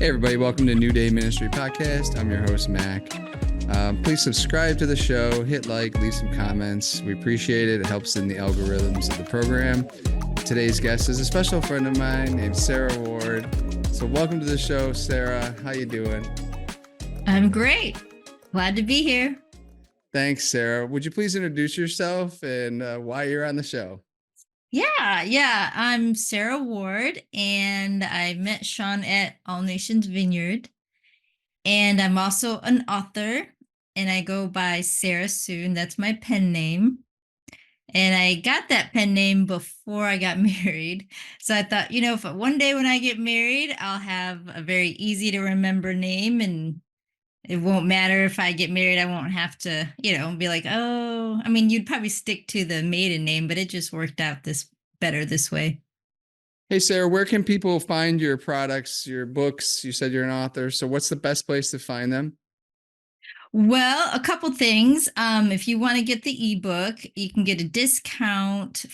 Hey everybody, welcome to Newdayministry podcast. I'm your host, Mac. Please subscribe to the show, hit like, leave some comments. We appreciate it. It helps in the algorithms of the program. Today's guest is a special friend of mine named Sarah Ward. So welcome to the show, Sarah. How you doing? I'm great. Glad to be here. Thanks, Sarah. Would you please introduce yourself and why you're on the show? Yeah. I'm Sarah Ward, and I met Sean at All Nations Vineyard. And I'm also an author, and I go by Sarah Soon. That's my pen name. And I got that pen name before I got married. So I thought, if one day when I get married, I'll have a very easy to remember name, and it won't matter if I get married. I won't have to, be like, oh, you'd probably stick to the maiden name, but it just worked out better this way. Hey, Sarah, where can people find your products, your books? You said you're an author. So what's the best place to find them? Well, a couple things. If you want to get the ebook, you can get a discount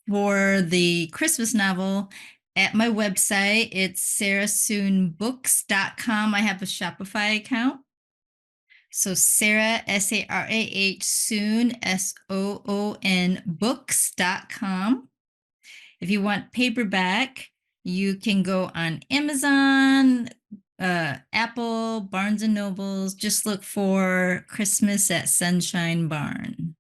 for the Christmas novel at my website. It's sarahsoonbooks.com. I have a Shopify account. So Sarah, Sarah, Soon, Soon, books.com. If you want paperback, you can go on Amazon, Apple, Barnes and Nobles. Just look for Christmas at Sunshine Barn.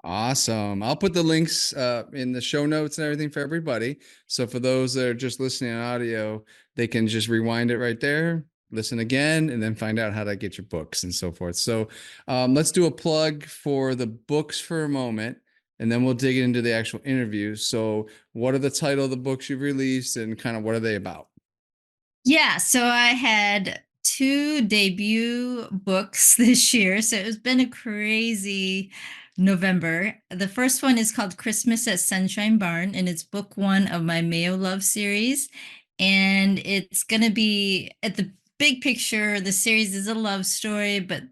Awesome. I'll put the links in the show notes and everything for everybody. So for those that are just listening on audio, they can just rewind it right there, listen again, and then find out how to get your books and so forth. So let's do a plug for the books for a moment, and then we'll dig into the actual interview. So what are the title of the books you've released and kind of what are they about? Yeah, so I had 2 debut books this year. So it's been a crazy November. The first one is called Christmas at Sunshine Barn, and it's book 1 of my Mayo Love series. And it's going to be, at the big picture, the series is a love story, but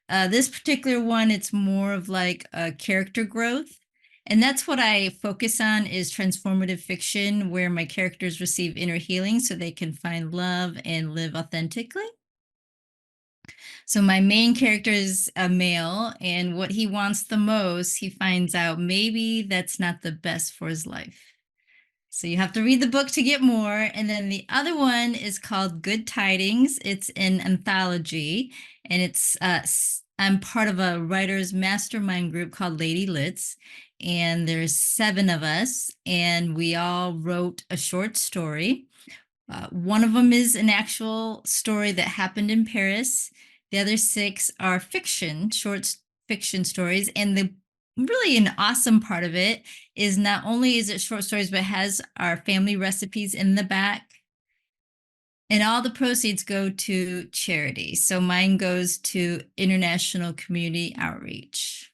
this particular one, it's more of like a character growth. And that's what I focus on, is transformative fiction, where my characters receive inner healing so they can find love and live authentically. So my main character is a male, and what he wants the most, he finds out maybe that's not the best for his life. So you have to read the book to get more. And then the other one is called Good Tidings. It's an anthology, and it's I'm part of a writer's mastermind group called Lady Litz, and there's 7 of us, and we all wrote a short story. One of them is an actual story that happened in Paris. The other 6 are short fiction stories, and the really an awesome part of it is not only is it short stories, but it has our family recipes in the back. And all the proceeds go to charity. So mine goes to international community outreach.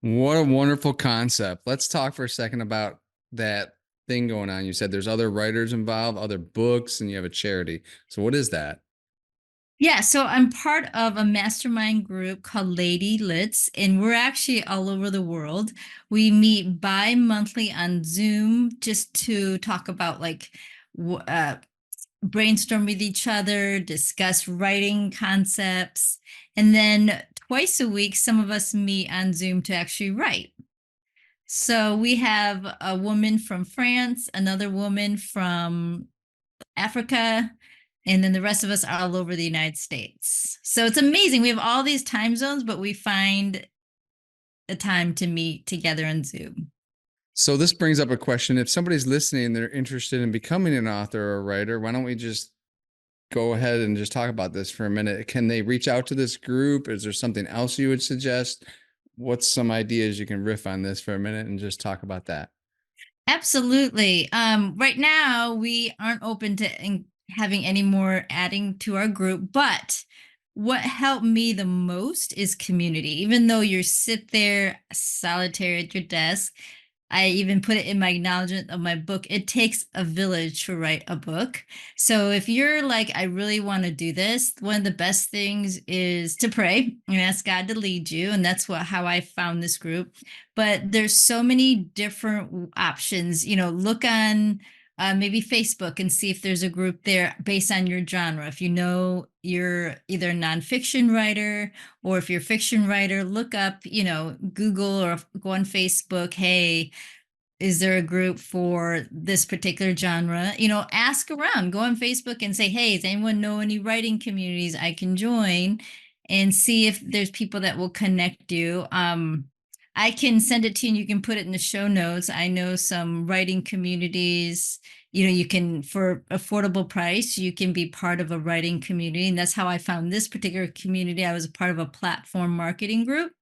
What a wonderful concept. Let's talk for a second about that thing going on. You said there's other writers involved, other books, and you have a charity. So what is that? Yeah, so I'm part of a mastermind group called Lady Litz, and we're actually all over the world. We meet bi-monthly on Zoom just to talk about brainstorm with each other, discuss writing concepts, and then twice a week, some of us meet on Zoom to actually write. So we have a woman from France, another woman from Africa, and then the rest of us are all over the United States. So it's amazing. We have all these time zones, but we find a time to meet together on Zoom. So this brings up a question. If somebody's listening and they're interested in becoming an author or a writer, why don't we just go ahead and just talk about this for a minute? Can they reach out to this group? Is there something else you would suggest? What's some ideas you can riff on this for a minute and just talk about that? Absolutely. Right now, we aren't open to having any more adding to our group, but what helped me the most is community. Even though you sit there solitary at your desk, I even put it in my acknowledgement of my book. It takes a village to write a book. So if you're like, I really want to do this, one of the best things is to pray and ask God to lead you. And that's how I found this group. But there's so many different options. Look on maybe Facebook and see if there's a group there based on your genre. If you know you're either a nonfiction writer or if you're a fiction writer, look up, Google or go on Facebook. Hey, is there a group for this particular genre? Ask around, go on Facebook and say, hey, does anyone know any writing communities I can join, and see if there's people that will connect you. I can send it to you and you can put it in the show notes. I know some writing communities, you can, for affordable price, you can be part of a writing community. And that's how I found this particular community. I was a part of a platform marketing group.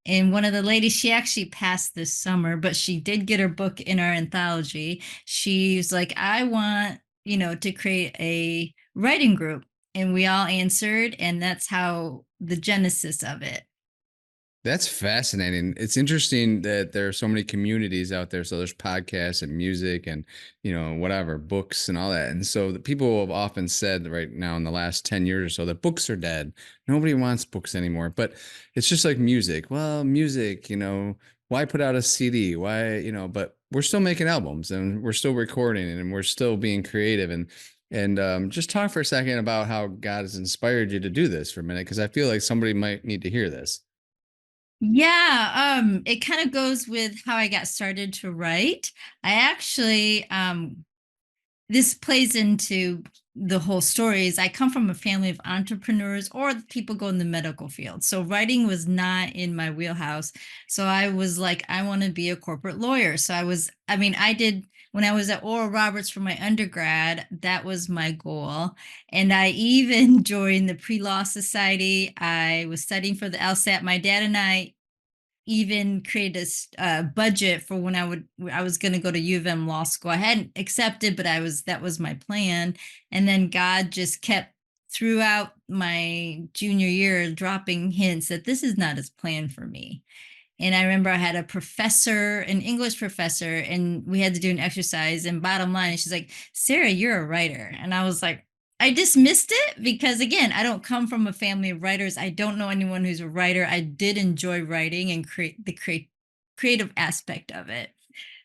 And one of the ladies, she actually passed this summer, but she did get her book in our anthology. She's like, I want, to create a writing group. And we all answered. And that's how the genesis of it. That's fascinating. It's interesting that there are so many communities out there. So there's podcasts and music and, whatever, books and all that. And so the people have often said right now in the last 10 years or so that books are dead. Nobody wants books anymore. But it's just like music. Well, music, why put out a CD? Why, but we're still making albums and we're still recording and we're still being creative. And just talk for a second about how God has inspired you to do this for a minute, because I feel like somebody might need to hear this. Yeah, it kind of goes with how I got started to write. I actually this plays into the whole story. Is I come from a family of entrepreneurs or people go in the medical field. So writing was not in my wheelhouse. So I was like, I want to be a corporate lawyer. So I did when I was at Oral Roberts for my undergrad, that was my goal. And I even joined the pre-law society. I was studying for the LSAT. My dad and I even create a budget for when I was going to go to U of M law school. I hadn't accepted, but that was my plan. And then God just kept throughout my junior year dropping hints that this is not his plan for me. And I remember I had a professor, an English professor, and we had to do an exercise. And bottom line, she's like, Sarah, you're a writer. And I was like, I dismissed it because, again, I don't come from a family of writers. I don't know anyone who's a writer. I did enjoy writing and creative aspect of it.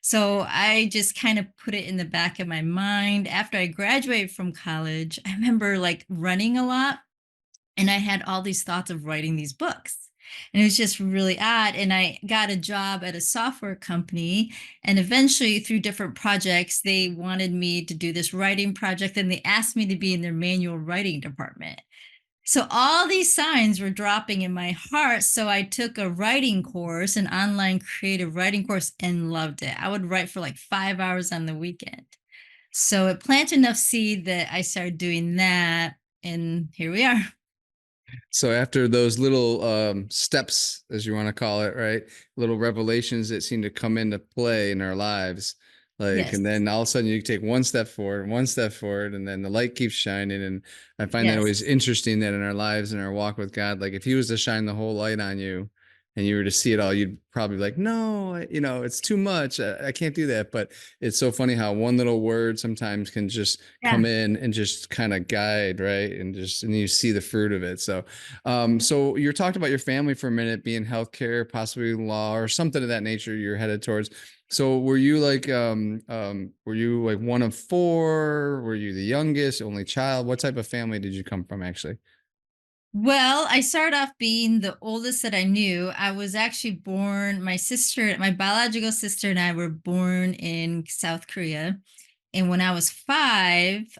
So I just kind of put it in the back of my mind. After I graduated from college, I remember like running a lot, and I had all these thoughts of writing these books. And it was just really odd. And I got a job at a software company. And eventually, through different projects, they wanted me to do this writing project. And they asked me to be in their manual writing department. So all these signs were dropping in my heart. So I took a writing course, an online creative writing course, and loved it. I would write for like 5 hours on the weekend. So it planted enough seed that I started doing that. And here we are. So after those little steps, as you want to call it, right? Little revelations that seem to come into play in our lives, Yes. and then all of a sudden you take one step forward, and then the light keeps shining. And I find that Yes. always interesting that in our lives and our walk with God, like if he was to shine the whole light on you and you were to see it all, you'd probably be like, no, it's too much. I can't do that. But it's so funny how one little word sometimes can just Yeah. come in and just kind of guide, right? And you see the fruit of it. So you talked about your family for a minute, being healthcare, possibly law or something of that nature you're headed towards. So were you like one of four? Were you the youngest, only child? What type of family did you come from actually? Well, I started off being the oldest that I knew. I was actually born, my biological sister and I were born in South Korea. And when I was 5,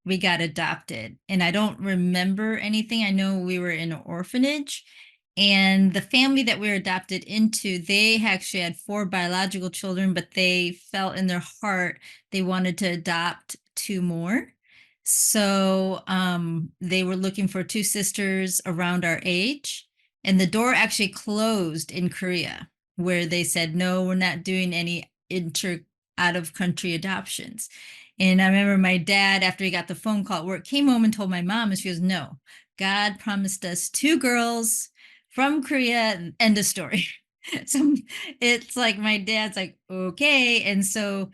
we got adopted. And I don't remember anything. I know we were in an orphanage. And the family that we were adopted into, they actually had 4 biological children, but they felt in their heart they wanted to adopt 2 more. So they were looking for 2 sisters around our age. And the door actually closed in Korea, where they said, no, we're not doing any out of country adoptions. And I remember my dad, after he got the phone call at work, came home and told my mom, and she goes, no, God promised us 2 girls from Korea, end of story. So it's like my dad's like, okay. And so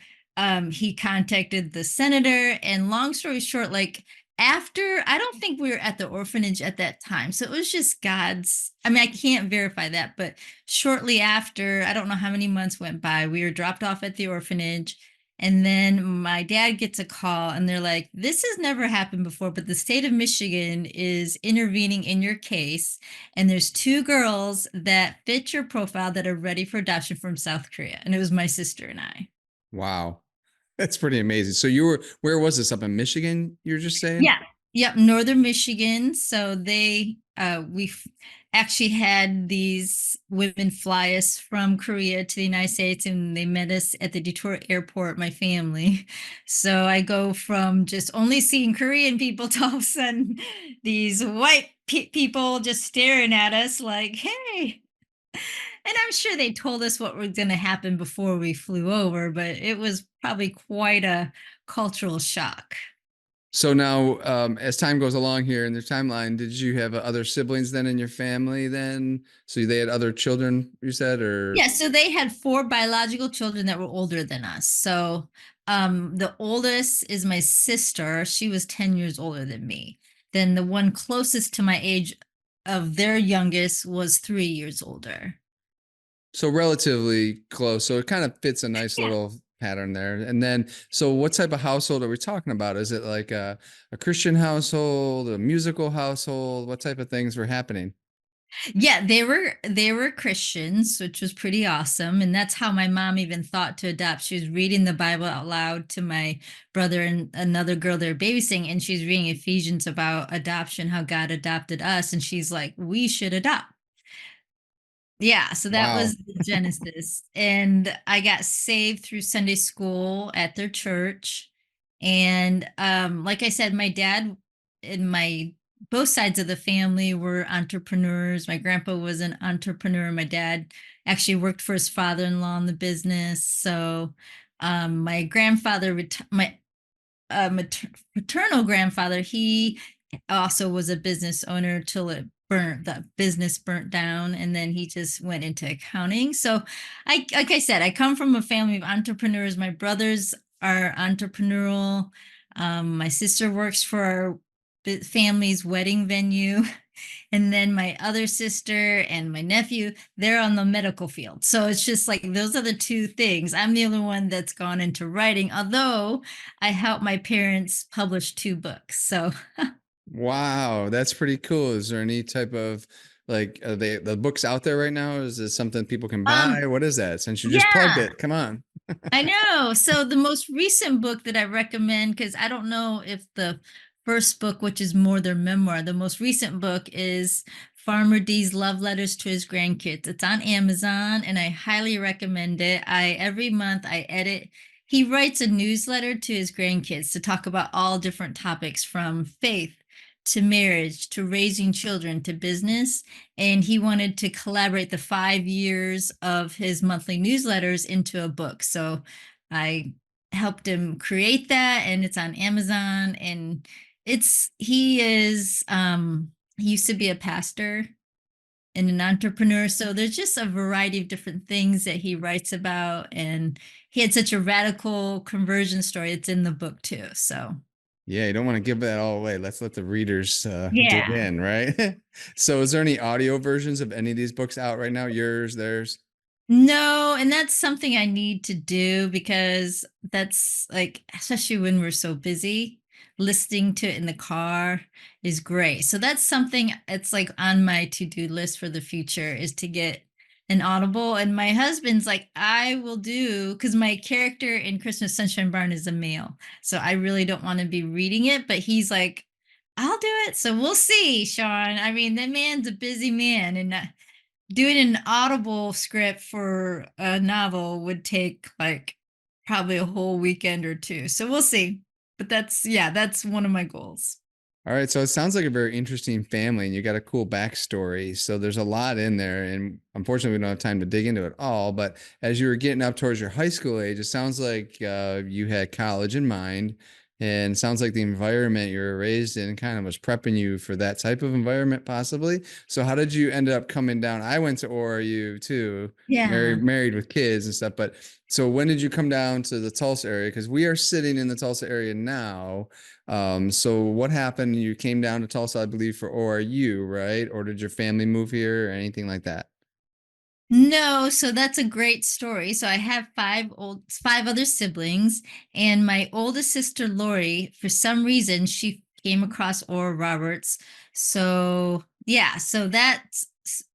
he contacted the senator. And long story short, like after, I don't think we were at the orphanage at that time. So it was just I can't verify that, but shortly after, I don't know how many months went by, we were dropped off at the orphanage. And then my dad gets a call and they're like, this has never happened before, but the state of Michigan is intervening in your case. And there's two girls that fit your profile that are ready for adoption from South Korea. And it was my sister and I. Wow. That's pretty amazing. So where was this, up in Michigan, you were just saying? Yeah. Yep, Northern Michigan. So actually had these women fly us from Korea to the United States, and they met us at the Detroit airport, my family. So I go from just only seeing Korean people to all of a sudden these white people just staring at us like, hey. And I'm sure they told us what was going to happen before we flew over, but it was probably quite a cultural shock. So now, as time goes along here in the timeline, did you have other siblings then in your family then? So they had other children, you said, or? Yeah, so they had four biological children that were older than us. So the oldest is my sister. She was 10 years older than me. Then the one closest to my age of their youngest was 3 years older. So relatively close. So it kind of fits a nice Yeah. little pattern there. And then, so what type of household are we talking about? Is it like a Christian household, a musical household? What type of things were happening? Yeah, they were Christians, which was pretty awesome. And that's how my mom even thought to adopt. She was reading the Bible out loud to my brother and another girl they're babysitting, and she's reading Ephesians about adoption, how God adopted us, and she's like, we should adopt. Yeah, so that Wow. was the genesis. And I got saved through Sunday school at their church. And like I said, my dad and my both sides of the family were entrepreneurs. My grandpa was an entrepreneur. My dad actually worked for his father-in-law in the business. So my grandfather, my paternal grandfather, he also was a business owner till the business burnt down, and then he just went into accounting. So like I said, I come from a family of entrepreneurs. My brothers are entrepreneurial. My sister works for our family's wedding venue. And then my other sister and my nephew, they're on the medical field. So it's just like those are the two things. I'm the only one that's gone into writing, although I helped my parents publish two books. So Wow, that's pretty cool. Is there any type of like, are the books out there right now? Is it something people can buy? um What is that? Since you just plugged yeah, it, come on. I know. So the most recent book that I recommend, because I don't know if the first book, which is more their memoir, the most recent book is Farmer D's Love Letters to His Grandkids. It's on Amazon, and I highly recommend it. I every month I edit. He writes a newsletter to his grandkids to talk about all different topics from faith to marriage to raising children to business, and he wanted to collaborate the 5 years of his monthly newsletters into a book. So I helped him create that, and it's on Amazon. And he used to be a pastor and an entrepreneur. So there's just a variety of different things that he writes about. And he had such a radical conversion story. It's in the book too. So Yeah, you don't want to give that all away. Let's let the readers dig yeah. in, right? So is there any audio versions of any of these books out right now? Yours, theirs? No, and that's something I need to do because that's like, especially when we're so busy, listening to it in the car is great. So that's something it's like on my to-do list for the future is to get an Audible. And my husband's like, I will do, because my character in Christmas Sunshine Barn is a male. So I really don't want to be reading it, but he's like, I'll do it. So we'll see, Sean. I mean, that man's a busy man, and doing an Audible script for a novel would take like probably a whole weekend or two. So we'll see. But that's one of my goals. All right, so it sounds like a very interesting family, and you got a cool backstory. So there's a lot in there, and unfortunately, we don't have time to dig into it all. But as you were getting up towards your high school age, it sounds like you had college in mind, and it sounds like the environment you were raised in kind of was prepping you for that type of environment, possibly. So how did you end up coming down? I went to ORU too, Yeah. married with kids and stuff. But so when did you come down to the Tulsa area? Because we are sitting in the Tulsa area now. So what happened? You came down to Tulsa, I believe, for ORU, right? Or did your family move here or anything like that? No, so that's a great story. So I have five other siblings, and my oldest sister Lori, for some reason, she came across Oral Roberts. So yeah, so that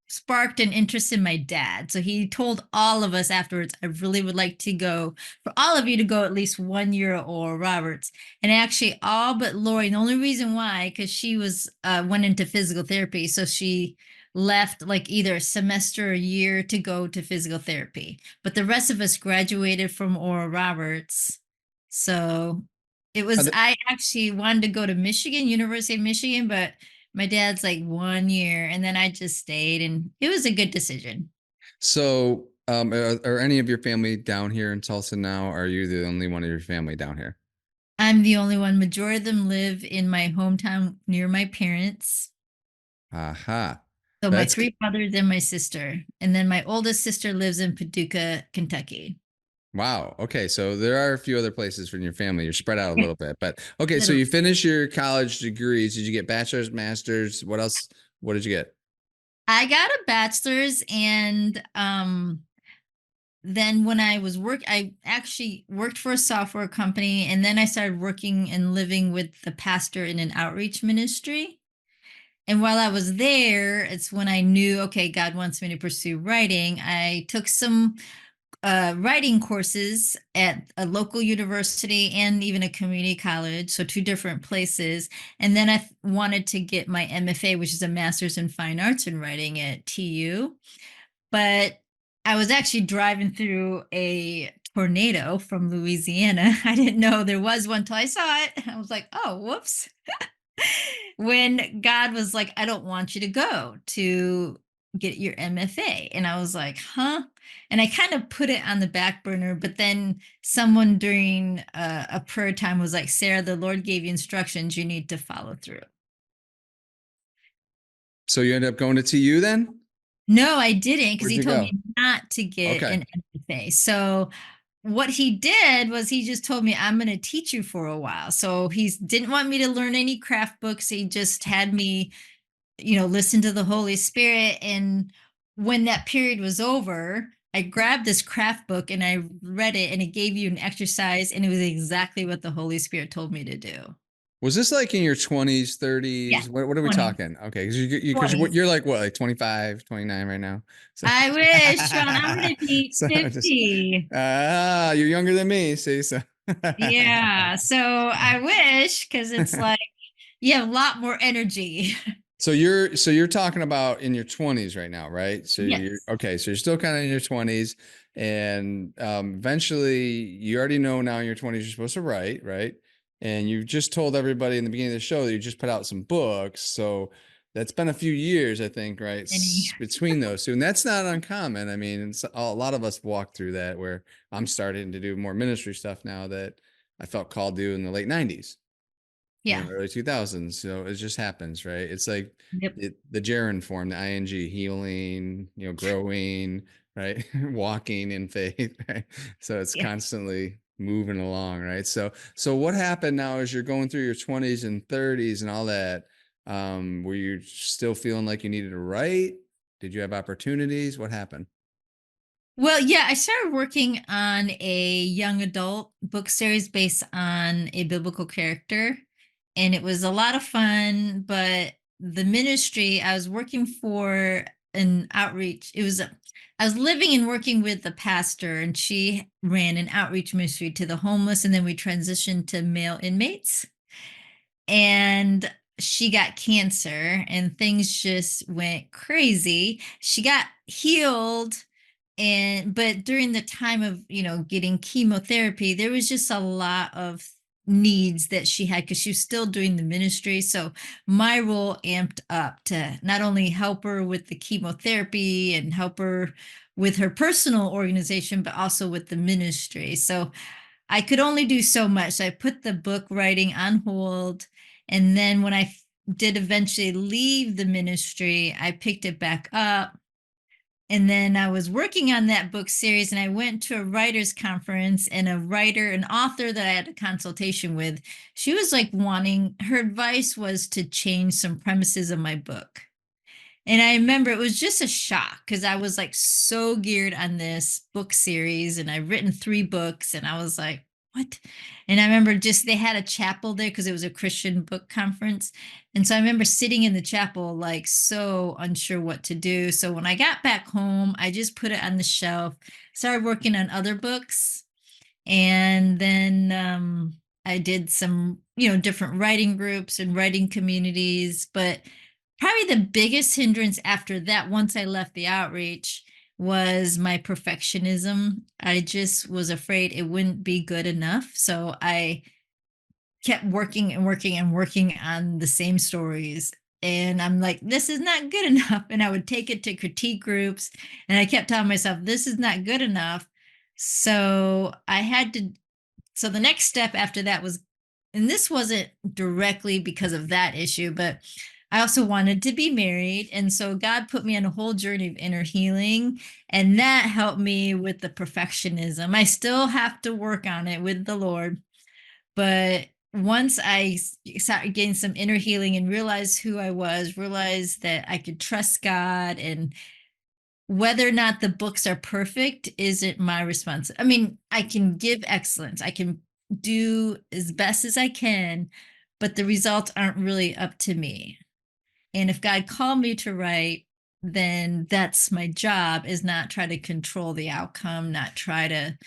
sparked an interest in my dad. So he told all of us afterwards, I really would like to go for all of you to go at least 1 year at Oral Roberts. And actually all but Lori, the only reason why, because she was went into physical therapy. So she left like either a semester or a year to go to physical therapy. But the rest of us graduated from Oral Roberts. So it Are was, the- I actually wanted to go to Michigan, University of Michigan, but my dad's like 1 year and then I just stayed and it was a good decision. So, are any of your family down here in Tulsa now? Or are you the only one of your family down here? I'm the only one. Majority of them live in my hometown near my parents. Aha. So my That's three brothers and my sister. And then my oldest sister lives in Paducah, Kentucky. wow. Okay. So there are a few other places from your family. You're spread out a Yeah, little bit, but okay. So literally. you finish your college degrees. Did you get bachelor's, master's? What else? What did you get? I got a bachelor's and then when I actually worked for a software company and then I started working and living with the pastor in an outreach ministry. And while I was there, it's when I knew, okay, God wants me to pursue writing. I took some writing courses at a local university and even a community college, so two different places. And then I wanted to get my MFA, which is a master's in fine arts and writing at TU. But I was actually driving through a tornado from Louisiana. I didn't know there was one till I saw it. I was like, oh, whoops. When God was like, I don't want you to go to get your MFA. And I was like, huh? And I kind of put it on the back burner. But then someone during a prayer time was like, Sarah, the Lord gave you instructions. You need to follow through. So you ended up going to TU then? No, I didn't because Where'd he you told go? me not to get Okay. an MFA. So what he did was he just told me I'm going to teach you for a while. So he didn't want me to learn any craft books. He just had me, listen to the Holy Spirit. And when that period was over, I grabbed this craft book and I read it and it gave you an exercise and it was exactly what the Holy Spirit told me to do. Was this like in your 20s, Yeah, 30s? What are we 20s. talking? Okay. Because 20s. you're like what, like 25, 29 right now? So, I wish, Sean, I'm going to be so just, 50. you're younger than me. See, so. Yeah, so I wish because it's like you have a lot more energy. So you're talking about in your 20s right now, right? So you're Yes. okay, so you're still kind of in your 20s and eventually you already know now in your 20s you're supposed to write, right? And you just told everybody in the beginning of the show that you just put out some books. So that's been a few years, I think, right? Any. Between those two. And that's not uncommon. I mean, a lot of us walk through that where I'm starting to do more ministry stuff now that I felt called to do in the late 90s, Yeah. early 2000s. So it just happens, right? It's like Yep. the gerund form, the ing, healing, growing, right? Walking in faith, right? So it's Yeah. constantly moving along, right? So what happened now as you're going through your 20s and 30s and all that? Were you still feeling like you needed to write? Did you have opportunities? What happened? Well, yeah, I started working on a young adult book series based on a biblical character, and it was a lot of fun. But the ministry, I was working for an outreach. I was living and working with the pastor, and she ran an outreach ministry to the homeless, and then we transitioned to male inmates. And she got cancer, and things just went crazy. She got healed but during the time of getting chemotherapy there was just a lot of needs that she had because she was still doing the ministry, so my role amped up to not only help her with the chemotherapy and help her with her personal organization but also with the ministry. So I could only do so much, so I put the book writing on hold. And then when I did eventually leave the ministry I picked it back up. And then I was working on that book series and I went to a writer's conference, and an author that I had a consultation with, she was like her advice was to change some premises of my book. And I remember it was just a shock because I was like so geared on this book series and I've written 3 books and I was like, what? And I remember just they had a chapel there because it was a Christian book conference. And so I remember sitting in the chapel like so unsure what to do. So when I got back home, I just put it on the shelf, started working on other books. And then I did some, different writing groups and writing communities. But probably the biggest hindrance after that, once I left the outreach, was my perfectionism. I just was afraid it wouldn't be good enough. So I kept working and working and working on the same stories. And I'm like, this is not good enough. And I would take it to critique groups. And I kept telling myself, this is not good enough. So I had to so the next step after that was, and this wasn't directly because of that issue, but I also wanted to be married. And so God put me on a whole journey of inner healing. And that helped me with the perfectionism. I still have to work on it with the Lord. But once started getting some inner healing and realized who I was, realized that I could trust God, and whether or not the books are perfect isn't my response. I mean, I can give excellence. I can do as best as I can, but the results aren't really up to me. And if God called me to write, then that's my job, is not try to control the outcome, not try to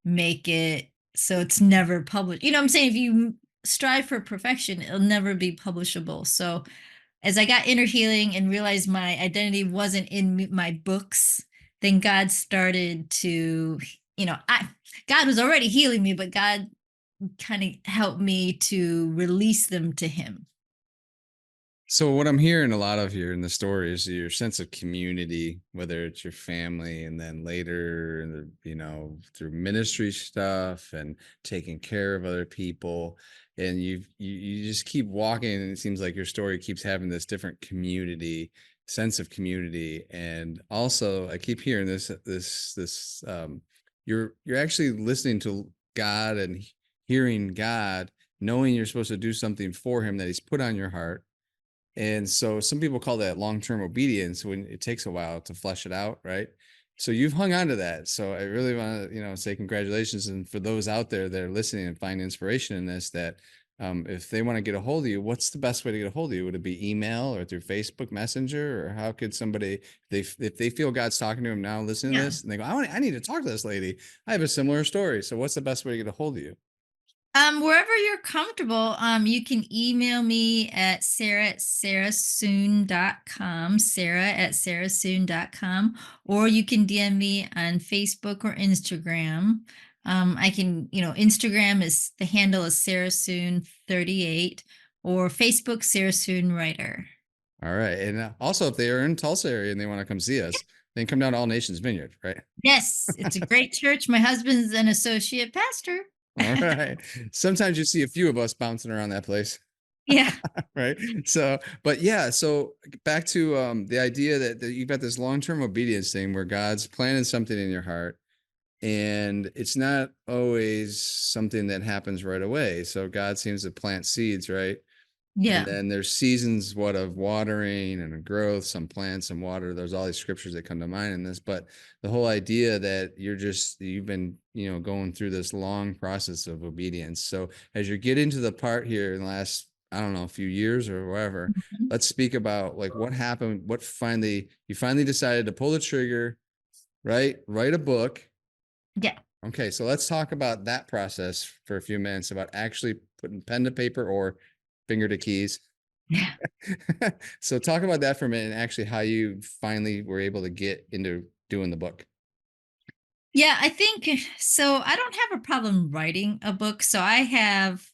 make it so it's never published. You know what I'm saying? If you strive for perfection, it'll never be publishable. So as I got inner healing and realized my identity wasn't in my books, then God started to, I God was already healing me, but God kind of helped me to release them to Him. So what I'm hearing a lot of here in the story is your sense of community, whether it's your family and then later, through ministry stuff and taking care of other people. And you just keep walking, and it seems like your story keeps having this different community, sense of community. And also I keep hearing this, you're actually listening to God and hearing God, knowing you're supposed to do something for him that he's put on your heart. And so some people call that long-term obedience when it takes a while to flesh it out, right? So you've hung on to that. So I really want to, say congratulations. And for those out there that are listening and find inspiration in this, that if they want to get a hold of you, what's the best way to get a hold of you? Would it be email or through Facebook Messenger, or how could somebody, if they feel God's talking to them now, listen to Yeah. this, and they go, I need to talk to this lady. I have a similar story. So what's the best way to get a hold of you? Wherever you're comfortable, you can email me at sarah@sarahsoon.com, sarah@sarahsoon.com, or you can DM me on Facebook or Instagram. Instagram is the handle is sarahsoon38, or Facebook Sarah Soon Writer. All right. And also, if they are in Tulsa area and they want to come see us, then come down to All Nations Vineyard, right? Yes, it's a great church. My husband's an associate pastor. All right. Sometimes you see a few of us bouncing around that place, Yeah. right? So, but yeah, so back to the idea that you've got this long-term obedience thing where God's planted something in your heart, and it's not always something that happens right away. So God seems to plant seeds, right? And Yeah. then there's seasons, what, of watering and of growth, some plants, some water. There's all these scriptures that come to mind in this, but the whole idea that you've been, going through this long process of obedience. So as you get into the part here in the last, I don't know, a few years or whatever, Mhm. let's speak about like what happened, you finally decided to pull the trigger, right? Write a book. Yeah. Okay. So let's talk about that process for a few minutes, about actually putting pen to paper or finger to keys. Yeah. So talk about that for a minute, and actually how you finally were able to get into doing the book. Yeah, I think so. I don't have a problem writing a book. So I have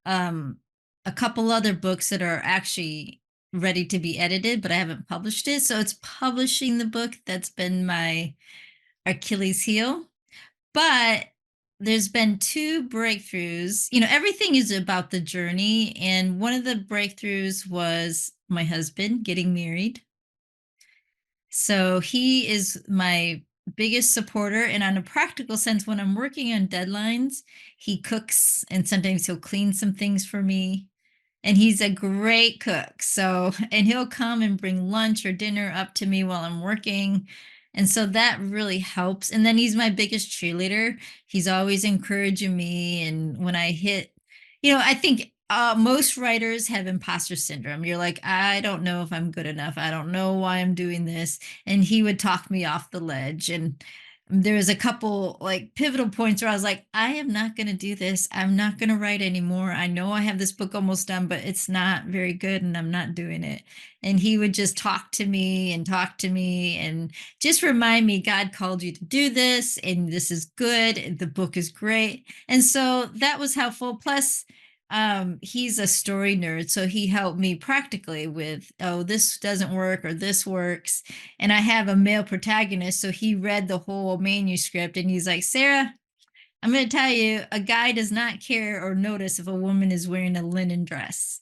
um a couple other books that are actually ready to be edited, but I haven't published it. So it's publishing the book that's been my Achilles heel. But there's been 2 breakthroughs. Everything is about the journey. And one of the breakthroughs was my husband getting married. So he is my biggest supporter. And on a practical sense, when I'm working on deadlines, he cooks and sometimes he'll clean some things for me. and he's a great cook. So, and he'll come and bring lunch or dinner up to me while I'm working. And so that really helps. And then he's my biggest cheerleader. He's always encouraging me. And when I hit, I think most writers have imposter syndrome. You're like, I don't know if I'm good enough. I don't know why I'm doing this. And he would talk me off the ledge. And there was a couple like pivotal points where I was like, I am not going to do this. I'm not going to write anymore. I know I have this book almost done, but it's not very good and I'm not doing it. And he would just talk to me and talk to me and just remind me, God called you to do this and this is good. And the book is great. And so that was helpful. Plus, he's a story nerd. So he helped me practically with, oh, this doesn't work or this works, and I have a male protagonist. So he read the whole manuscript and he's like, Sarah, I'm going to tell you, a guy does not care or notice if a woman is wearing a linen dress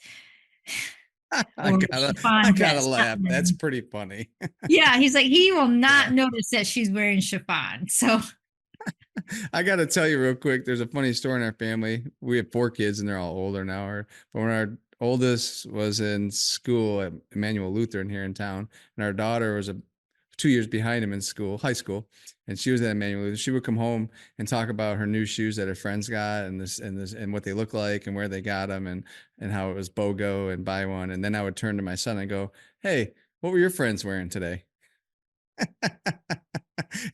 I or a gotta, I chiffon gotta dress. Not laugh. That's linen. pretty funny. Yeah, he's like, he will Yeah. not notice that she's wearing chiffon. So, I got to tell you real quick. There's a funny story in our family. We have 4 kids, and they're all older now. But when our oldest was in school at Emmanuel Lutheran here in town, and our daughter was 2 years behind him in school, high school, and she was at Emmanuel Lutheran, she would come home and talk about her new shoes that her friends got, and what they look like, and where they got them, and how it was BOGO and buy one. And then I would turn to my son and go, "Hey, what were your friends wearing today?"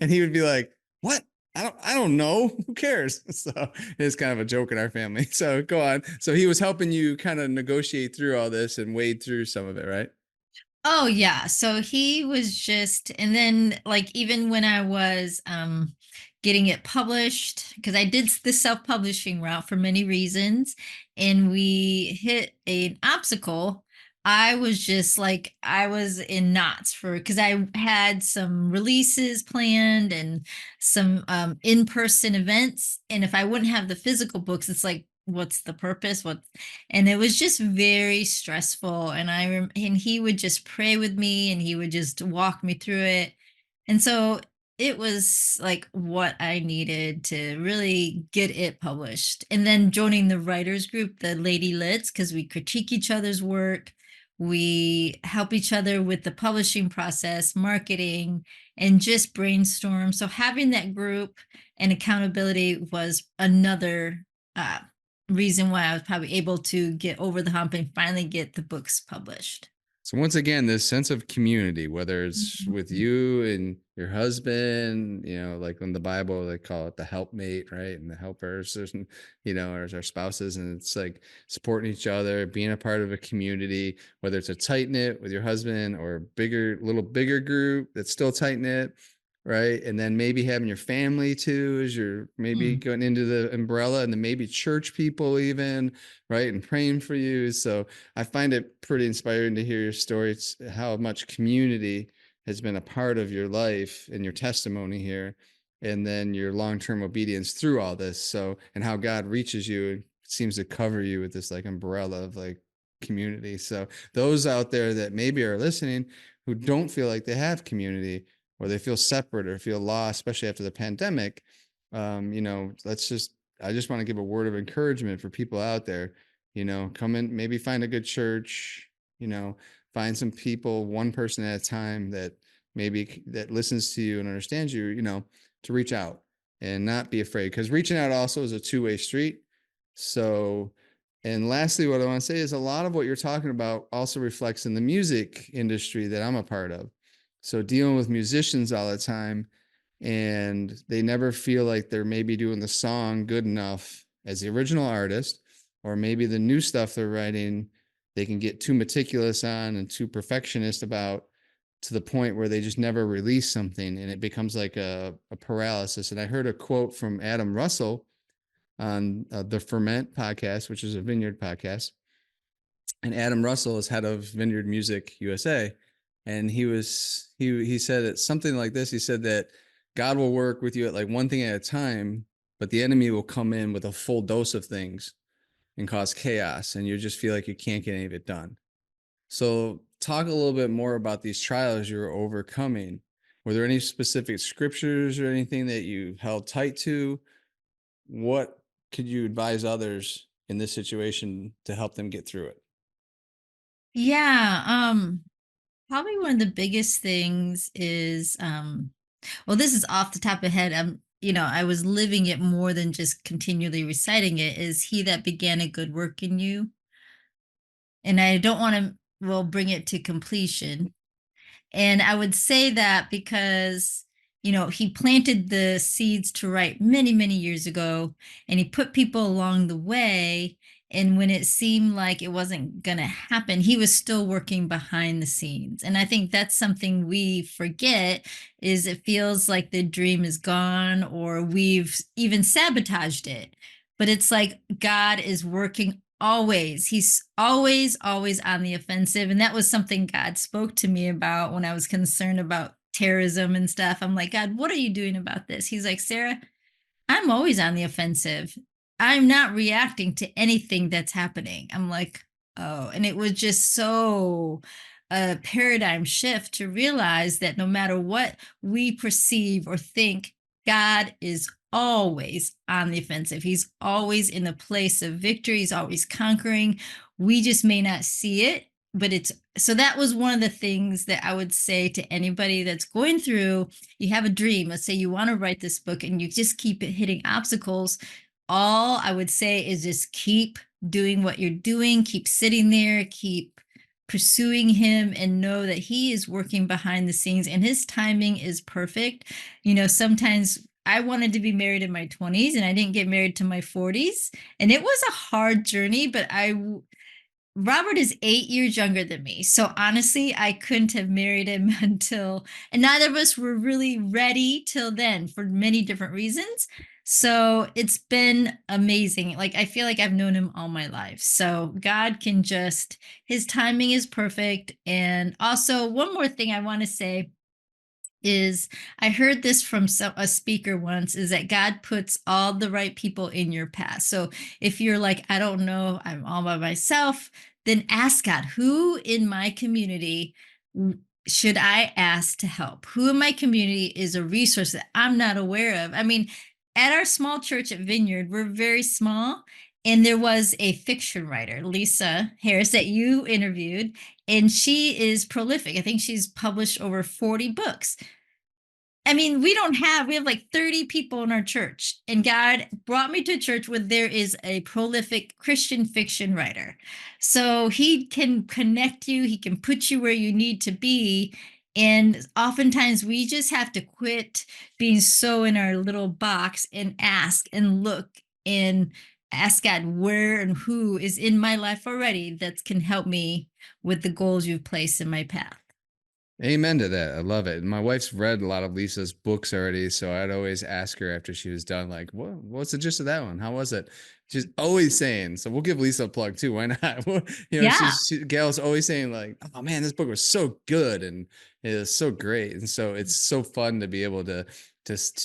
And he would be like, "What? I don't know. Who cares?" So it's kind of a joke in our family. So go on. So he was helping you kind of negotiate through all this and wade through some of it, right? oh yeah. So he was just, and then like even when I was getting it published, because I did the self-publishing route for many reasons, and we hit an obstacle. I was just like I was in knots for because I had some releases planned and some in-person events. And if I wouldn't have the physical books, it's like, what's the purpose? What, and it was just very stressful. And and he would just pray with me and he would just walk me through it. And so it was like what I needed to really get it published. And then joining the writers group, the Lady Lids, because we critique each other's work, we help each other with the publishing process, marketing, and just brainstorm. So having that group and accountability was another uh, reason why I was probably able to get over the hump and finally get the books published. So once again, this sense of community, whether it's with Mhm. you and your husband, like in the Bible, they call it the helpmate, right? And the helpers, or as our spouses, and it's like supporting each other, being a part of a community, whether it's a tight knit with your husband or a little bigger group that's still tight knit, right? And then maybe having your family too, as you're maybe Mm. going into the umbrella, and then maybe church people even, right? And praying for you. So I find it pretty inspiring to hear your story. It's how much community has been a part of your life and your testimony here, and then your long-term obedience through all this. So, and how God reaches you and seems to cover you with this like umbrella of like community. So, those out there that maybe are listening who don't feel like they have community, or they feel separate or feel lost, especially after the pandemic, I just want to give a word of encouragement for people out there. Come in, maybe find a good church, you know find some people, one person at a time, that that listens to you and understands you, to reach out and not be afraid, because reaching out also is a two-way street. So, and lastly, what I want to say is a lot of what you're talking about also reflects in the music industry that I'm a part of. So dealing with musicians all the time, and they never feel like they're maybe doing the song good enough as the original artist, or maybe the new stuff they're writing, they can get too meticulous on and too perfectionist about, to the point where they just never release something, and it becomes like a paralysis. And I heard a quote from Adam Russell on the Ferment podcast, which is a Vineyard podcast. And Adam Russell is head of Vineyard Music USA. And he said it something like this. He said that God will work with you at like one thing at a time, but the enemy will come in with a full dose of things and cause chaos, and you just feel like you can't get any of it done. So talk a little bit more about these trials you're overcoming. Were there any specific scriptures or anything that you held tight to? What could you advise others in this situation to help them get through it? Yeah, probably one of the biggest things is well, this is off the top of the head. I was living it more than just continually reciting it, is he that began a good work in you. And I don't want to, well, bring it to completion. And I would say that because, he planted the seeds to write many, many years ago, and he put people along the way. And when it seemed like it wasn't going to happen, he was still working behind the scenes. And I think that's something we forget, is it feels like the dream is gone or we've even sabotaged it. But it's like God is working always. He's always, always on the offensive. And that was something God spoke to me about when I was concerned about terrorism and stuff. I'm like, God, what are you doing about this? He's like, Sarah, I'm always on the offensive. I'm not reacting to anything that's happening. I'm like, oh, and it was just so a paradigm shift to realize that no matter what we perceive or think, God is always on the offensive. He's always in a place of victory. He's always conquering. We just may not see it, but it's so that was one of the things that I would say to anybody that's going through. You have a dream. Let's say you want to write this book and you just keep hitting obstacles. All I would say is just keep doing what you're doing, keep sitting there, keep pursuing him, and know that he is working behind the scenes and his timing is perfect. Sometimes I wanted to be married in my 20s and I didn't get married to my 40s. And it was a hard journey, but Robert is 8 years younger than me. So honestly, I couldn't have married him until, and neither of us were really ready till then for many different reasons. So it's been amazing. Like, I feel like I've known him all my life. So God can just, his timing is perfect. And also, one more thing I want to say is I heard this from a speaker once, is that God puts all the right people in your path. So if you're like, I don't know, I'm all by myself, then ask God, who in my community should I ask to help? Who in my community is a resource that I'm not aware of? I mean, at our small church at Vineyard, we're very small. And there was a fiction writer, Lisa Harris, that you interviewed, and she is prolific. I think she's published over 40 books. I mean, we have like 30 people in our church, and God brought me to a church where there is a prolific Christian fiction writer. So he can connect you, he can put you where you need to be. And oftentimes we just have to quit being so in our little box and ask and look and ask God where and who is in my life already that can help me with the goals you've placed in my path. Amen to that. I love it. And my wife's read a lot of Lisa's books already, so I'd always ask her after she was done, like, what's the gist of that one? How was it? She's always saying, so we'll give Lisa a plug too. Why not? Well, Yeah. Gail's always saying, like, oh man, this book was so good and it was so great. And so it's so fun to be able to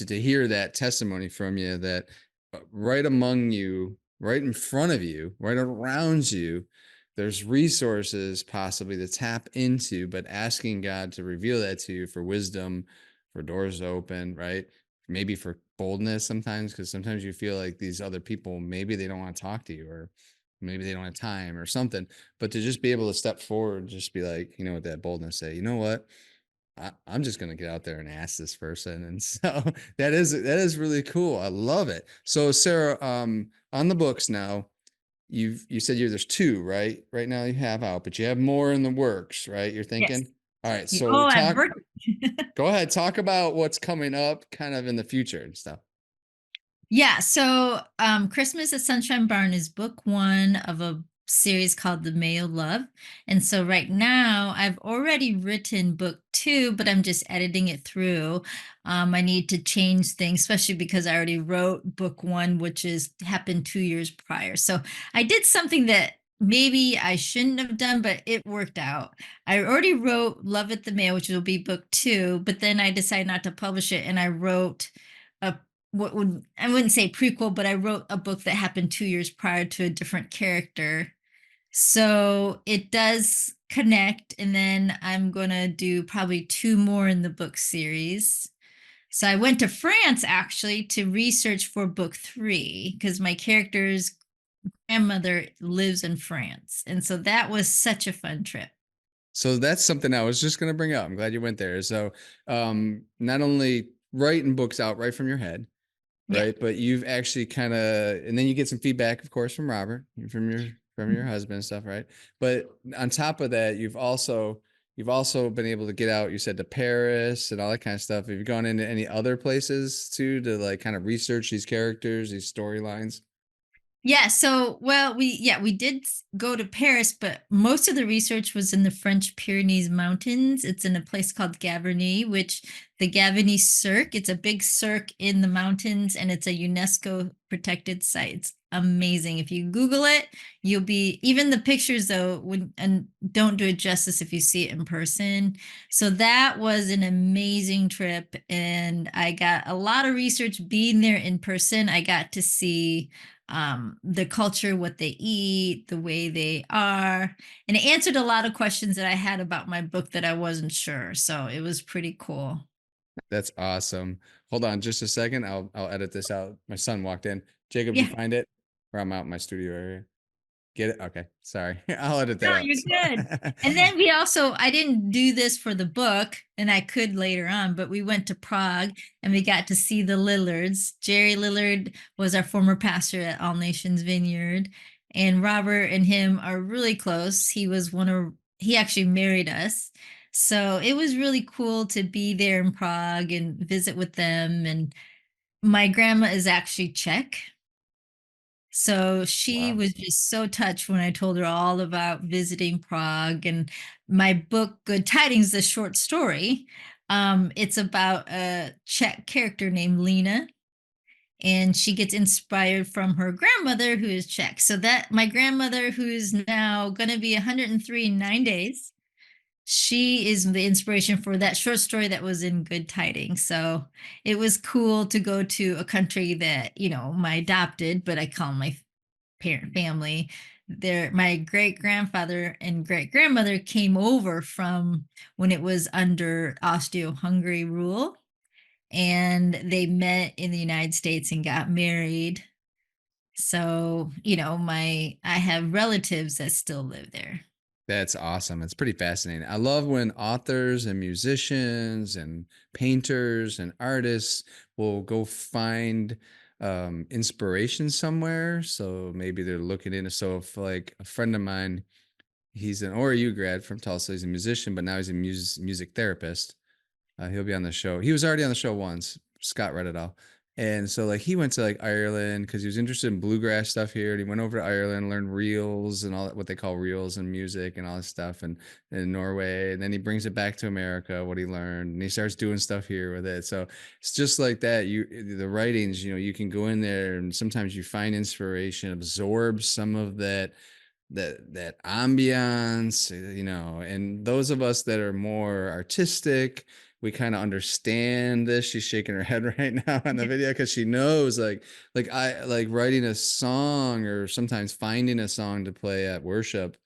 hear that testimony from you, that right among you, right in front of you, right around you, there's resources possibly to tap into, but asking God to reveal that to you for wisdom, for doors to open, right? Maybe for boldness sometimes, because sometimes you feel like these other people, maybe they don't want to talk to you, or maybe they don't have time or something. But to just be able to step forward, just be like, with that boldness, say, you know what? I'm just gonna get out there and ask this person. And so that is really cool. I love it. So Sarah, on the books now, you said there's two, right now you have out, but you have more in the works, right? You're Yes. thinking, all right, Oh, so I'm working. go ahead, talk about what's coming up kind of in the future and stuff. Yeah, so Christmas at Sunshine Barn is book one of a series called The May of Love. And so right now I've already written book two, but I'm just editing it through. I need to change things, especially because I already wrote book one, which is happened 2 years prior. So I did something that maybe I shouldn't have done, but it worked out. I already wrote Love at the Mail, which will be book two, but then I decided not to publish it, and I wrote a what would I wouldn't say prequel, but I wrote a book that happened 2 years prior to a different character. So it does connect, and then I'm gonna do probably two more in the book series. So I went to France actually to research for book three because my characters grandmother lives in France. And so that was such a fun trip. So that's something I was just going to bring up. I'm glad you went there. So, not only writing books out right from your head, Yeah. right, but you've actually kind of, and then you get some feedback, of course, from Robert, from your Mhm. husband and stuff, right? But on top of that, you've also been able to get out. You said to Paris and all that kind of stuff. Have you gone into any other places too to like kind of research these characters, these storylines? Yeah, so well, we did go to Paris, but most of the research was in the French Pyrenees Mountains. It's in a place called Gavarnie, which the Gavarnie Cirque, it's a big cirque in the mountains and it's a UNESCO protected site. It's amazing. If you Google it, you'll be even the pictures though when and don't do it justice if you see it in person. So that was an amazing trip and I got a lot of research being there in person. I got to see the culture, what they eat, the way they are. And it answered a lot of questions that I had about my book that I wasn't sure. So it was pretty cool. That's awesome. Hold on just a second. I'll edit this out. My son walked in. Jacob, you Yeah. find it? Or I'm out in my studio area. Get it? Okay. Sorry. I'll edit No, that out. you're good. And then we also, I didn't do this for the book, and I could later on, but we went to Prague and we got to see the Lillards. Jerry Lillard was our former pastor at All Nations Vineyard, and Robert and him are really close. He actually married us. So it was really cool to be there in Prague and visit with them. And my grandma is actually Czech. So she Wow. was just so touched when I told her all about visiting Prague and my book, Good Tidings, the short story. It's about a Czech character named Lena, and she gets inspired from her grandmother, who is Czech. So that my grandmother, who is now going to be 103 in 9 days, she is the inspiration for that short story that was in Good Tidings. So it was cool to go to a country that, my adopted, but I call my parent family. My great grandfather and great grandmother came over from when it was under Austro-Hungary rule, and they met in the United States and got married. So, I have relatives that still live there. That's awesome. It's pretty fascinating. I love when authors and musicians and painters and artists will go find inspiration somewhere. So maybe they're looking into, so if like a friend of mine, he's an ORU grad from Tulsa, he's a musician, but now he's a music therapist. He'll be on the show. He was already on the show once. Scott read it all. And so like he went to like Ireland because he was interested in bluegrass stuff here. And he went over to Ireland, learned reels and all that, what they call reels and music and all this stuff and in Norway. And then he brings it back to America, what he learned, and he starts doing stuff here with it. So it's just like that. The writings, you can go in there and sometimes you find inspiration, absorb some of that ambiance, and those of us that are more artistic, we kind of understand this. She's shaking her head right now on the video because she knows like I like writing a song or sometimes finding a song to play at worship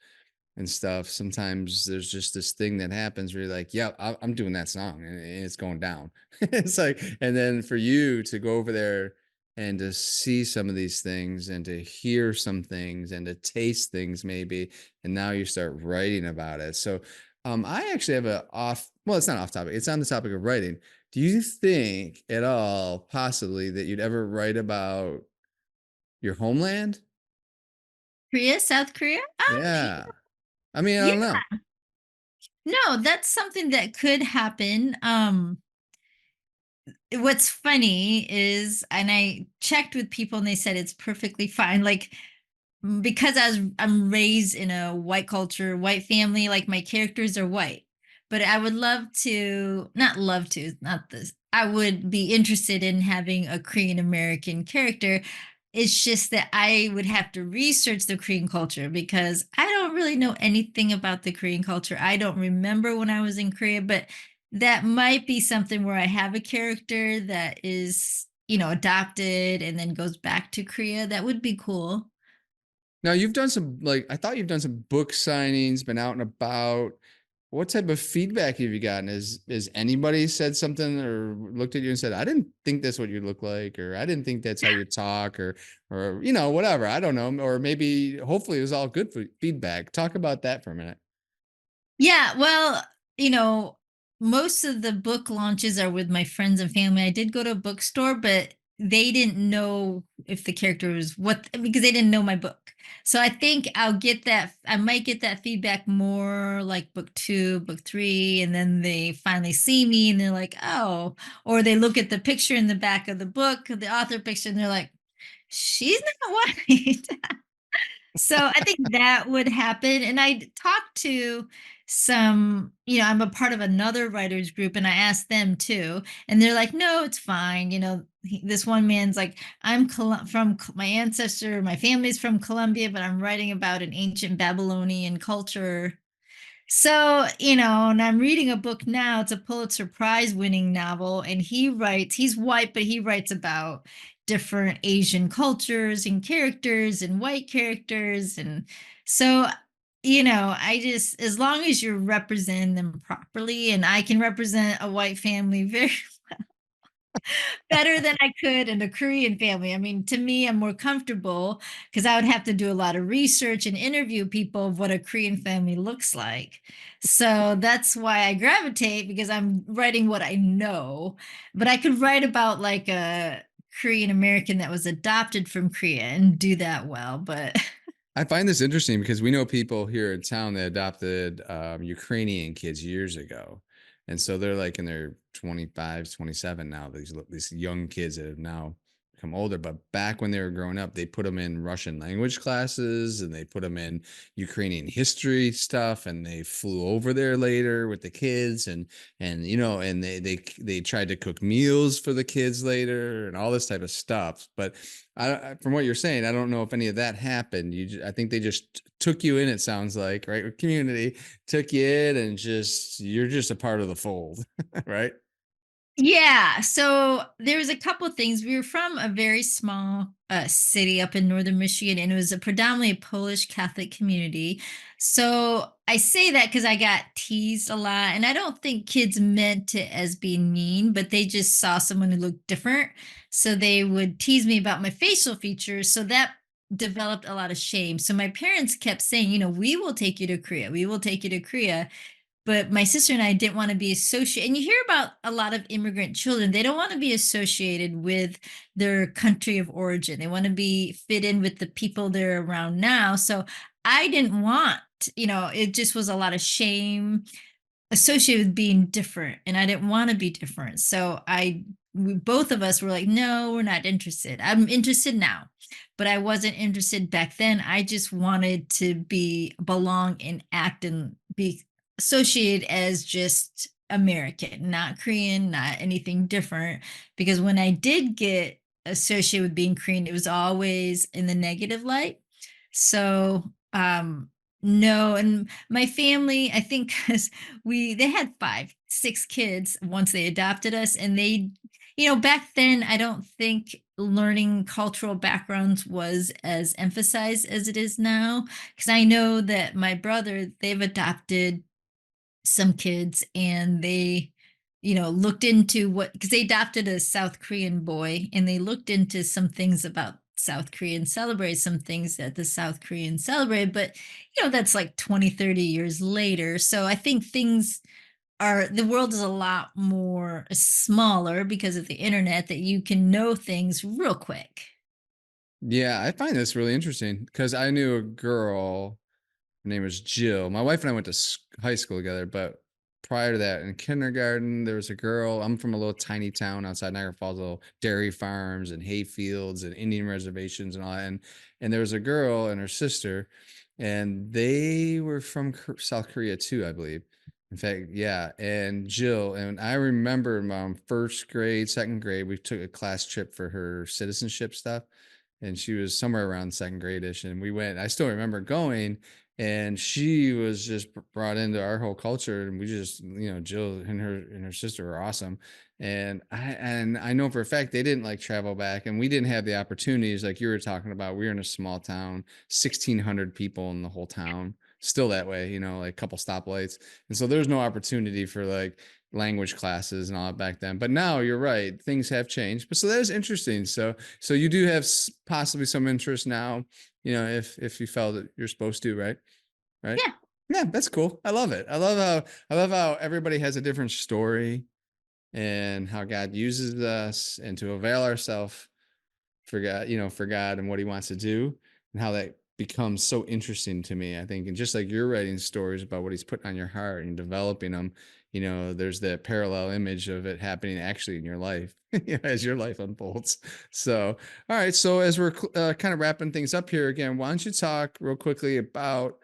and stuff. Sometimes there's just this thing that happens where you're like, yeah, I'm doing that song and it's going down. It's like, and then for you to go over there and to see some of these things and to hear some things and to taste things maybe, and now you start writing about it. So, I actually have well, it's not off topic. It's on the topic of writing. Do you think at all possibly that you'd ever write about your homeland? Korea, South Korea? Yeah. I mean, I Yeah. don't know. No, that's something that could happen. What's funny is, and I checked with people and they said it's perfectly fine. Like, because I'm raised in a white culture, white family, like my characters are white. But I would love to, not love to, not this. I would be interested in having a Korean American character. It's just that I would have to research the Korean culture because I don't really know anything about the Korean culture. I don't remember when I was in Korea, but that might be something where I have a character that is, adopted and then goes back to Korea. That would be cool. Now you've done some, like, I thought you've done some book signings, been out and about. What type of feedback have you gotten? Is anybody said something or looked at you and said, "I didn't think that's what you look like," or "I didn't think that's how you talk," or whatever. I don't know. Or maybe hopefully it was all good feedback. Talk about that for a minute. Yeah, well, you know, most of the book launches are with my friends and family. I did go to a bookstore, but they didn't know if the character was what, because they didn't know my book. So I think I might get that feedback more like book two, book three, and then they finally see me and they're like, oh, or they look at the picture in the back of the book, the author picture, and they're like, she's not white. So I think that would happen. And I talked to some, I'm a part of another writers group and I asked them too. And they're like, no, it's fine. This one man's like, my ancestor, my family's from Colombia, but I'm writing about an ancient Babylonian culture. So, and I'm reading a book now. It's a Pulitzer Prize winning novel. And he's white, but he writes about different Asian cultures and characters and white characters. And so, as long as you're representing them properly, and I can represent a white family very better than I could in a Korean family. I mean, to me, I'm more comfortable because I would have to do a lot of research and interview people of what a Korean family looks like. So that's why I gravitate because I'm writing what I know. But I could write about like a Korean American that was adopted from Korea and do that well. But I find this interesting because we know people here in town that adopted Ukrainian kids years ago. And so they're like in their 25s, 27 now, these young kids that have now become older. But back when they were growing up, they put them in Russian language classes and they put them in Ukrainian history stuff. And they flew over there later with the kids and they tried to cook meals for the kids later and all this type of stuff. But from what you're saying, I don't know if any of that happened. I think they just took you in. It sounds like, right? Community took you in, and you're just a part of the fold, right? yeah, so there was a couple things. We were from a very small city up in northern Michigan, and it was a predominantly Polish Catholic community. So I say that because I got teased a lot, and I don't think kids meant it as being mean, but they just saw someone who looked different. So they would tease me about my facial features. So that developed a lot of shame. So my parents kept saying, we will take you to Korea. We will take you to Korea, but my sister and I didn't want to be associated. And you hear about a lot of immigrant children, they don't want to be associated with their country of origin. They want to be fit in with the people they're around now. So I didn't want, it just was a lot of shame associated with being different, and I didn't want to be different. So both of us were like, no, we're not interested. I'm interested now, but I wasn't interested back then. I just wanted to belong and act and be associated as just American, not Korean, not anything different. Because when I did get associated with being Korean, it was always in the negative light. So, no, and my family, I think, because they had 6 kids once they adopted us, and back then, I don't think learning cultural backgrounds was as emphasized as it is now. Because I know that my brother, they've adopted some kids, and they looked into what, because they adopted a South Korean boy, and they looked into some things about South Korean celebrate some things that the South Koreans celebrate, but that's like 20, 30 years later. So I think the world is a lot more smaller because of the internet, that you can know things real quick. Yeah, I find this really interesting because I knew a girl. Her name was Jill. My wife and I went to high school together, but prior to that, in kindergarten, there was a girl. I'm from a little tiny town outside Niagara Falls, little dairy farms and hay fields and Indian reservations and all that. And there was a girl and her sister, and they were from South Korea too, I believe. In fact, yeah. And Jill, and I remember my first grade, second grade, we took a class trip for her citizenship stuff, and she was somewhere around second gradish, and we went. I still remember going, and she was just brought into our whole culture, and we just, Jill and her sister were awesome. And I know for a fact they didn't like travel back, and we didn't have the opportunities like you were talking about. We were in a small town, 1,600 people in the whole town, still that way, like a couple stoplights. And so there's no opportunity for like language classes and all that back then. But now you're right, things have changed. But so that is interesting. So you do have possibly some interest now, if you felt that you're supposed to, right? Right. Yeah. Yeah, that's cool. I love it. I love how everybody has a different story, and how God uses us and to avail ourselves for God and what he wants to do, and how that becomes so interesting to me. I think, and just like you're writing stories about what he's putting on your heart and developing them, there's that parallel image of it happening actually in your life as your life unfolds. So, all right. So as we're kind of wrapping things up here again, why don't you talk real quickly about,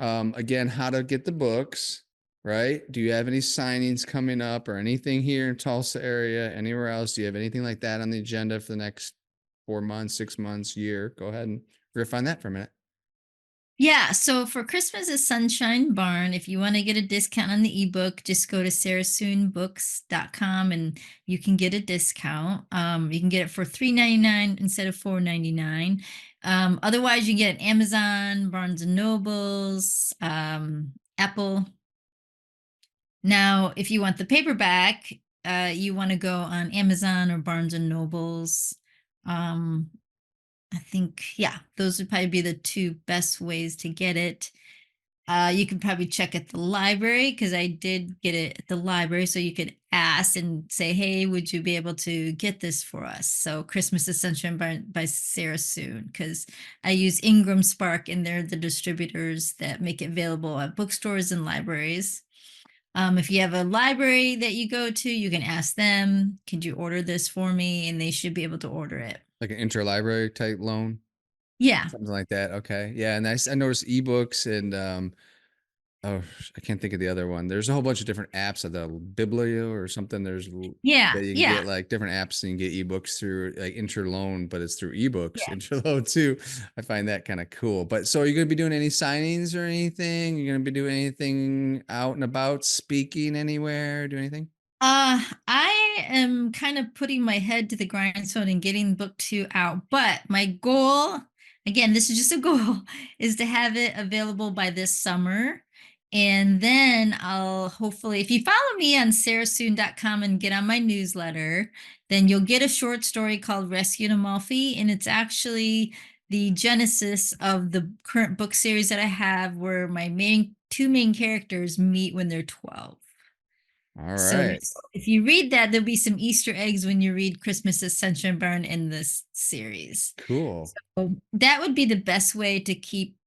again, how to get the books, right? Do you have any signings coming up or anything here in Tulsa area, anywhere else? Do you have anything like that on the agenda for the next 4 months, 6 months, year? Go ahead and riff on that for a minute. Yeah, so for Christmas is Sunshine Barn. If you want to get a discount on the ebook, just go to sarasoonbooks.com and you can get a discount. You can get it for $3.99 instead of $4.99. Otherwise, you can get it Amazon, Barnes and Nobles, Apple. Now, if you want the paperback, you want to go on Amazon or Barnes and Nobles. Um, I think, yeah, those would probably be the two best ways to get it. You could probably check at the library because I did get it at the library. So you could ask and say, hey, would you be able to get this for us? So Christmas is Sunshine by Sarah Soon, because I use Ingram Spark and they're the distributors that make it available at bookstores and libraries. If you have a library that you go to, you can ask them, could you order this for me? And they should be able to order it. Like an interlibrary type loan, Yeah. something like that. Okay. Yeah. And I noticed ebooks and, oh, I can't think of the other one. There's a whole bunch of different apps of the Biblio or something. Yeah. That you can Yeah. get like different apps and you get ebooks through like Interloan, but it's through ebooks, Yeah. Interloan too. I find that kind of cool. But so are you going to be doing any signings or anything? You're going to be doing anything out and about, speaking anywhere, do anything? I am kind of putting my head to the grindstone and getting book two out, but my goal, again, this is just a goal, is to have it available by this summer. And then I'll hopefully, if you follow me on sarasoon.com and get on my newsletter, then you'll get a short story called Rescue to Amalfi. And it's actually the genesis of the current book series that I have, where my two main characters meet when they're 12. All So right. if you read that, there'll be some Easter eggs when you read Christmas at Sunshine Barn in this series. Cool. So that would be the best way to keep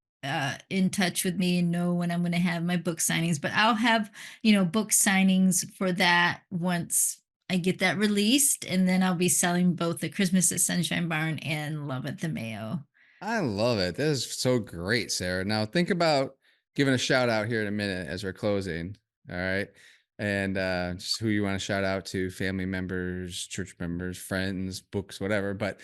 in touch with me and know when I'm going to have my book signings. But I'll have, book signings for that once I get that released. And then I'll be selling both the Christmas at Sunshine Barn and Love at the Mayo. I love it. That is so great, Sarah. Now think about giving a shout out here in a minute as we're closing. All right. And just who you want to shout out to, family members, church members, friends, books, whatever. But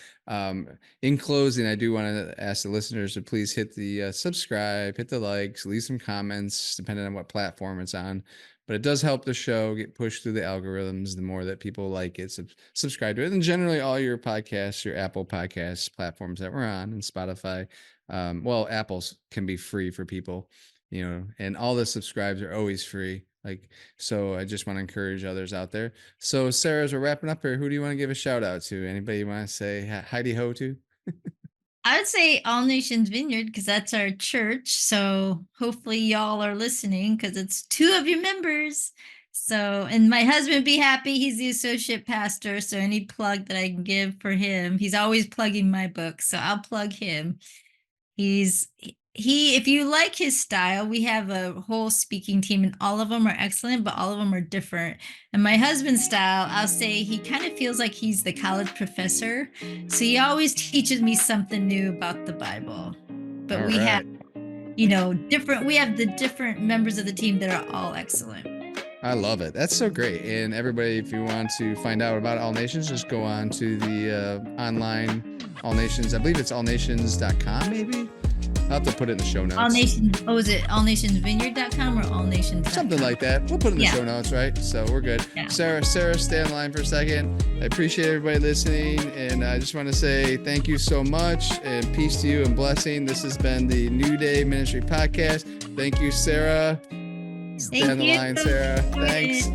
in closing, I do want to ask the listeners to please hit the subscribe, hit the likes, leave some comments, depending on what platform it's on. But it does help the show get pushed through the algorithms. The more that people like it, subscribe to it. And generally, all your podcasts, your Apple Podcasts platforms that we're on, and Spotify. Well, Apple's can be free for people, and all the subscribes are always free. So I just want to encourage others out there. So Sarah, as we're wrapping up here, who do you want to give a shout out to? Anybody you want to say Heidi Ho to? I would say All Nations Vineyard because that's our church. So hopefully y'all are listening because it's two of your members. So, and my husband would be happy. He's the associate pastor. So any plug that I can give for him, he's always plugging my book. So I'll plug him. If you like his style, we have a whole speaking team and all of them are excellent, but all of them are different. And my husband's style, I'll say he kind of feels like he's the college professor. So he always teaches me something new about the Bible. But All we have, right. we have the different members of the team that are all excellent. I love it. That's so great. And everybody, if you want to find out about All Nations, just go on to the online All Nations. I believe it's allnations.com maybe. I'll have to put it in the show notes. All Nations. Oh, is it allnationsvineyard.com or all nations? Something like that. We'll put it in the show notes, right? So we're good. Yeah. Sarah, stay on line for a second. I appreciate everybody listening, and I just want to say thank you so much, and peace to you and blessing. This has been the New Day Ministry podcast. Thank you, Sarah. Stay on the line, Sarah. Thanks.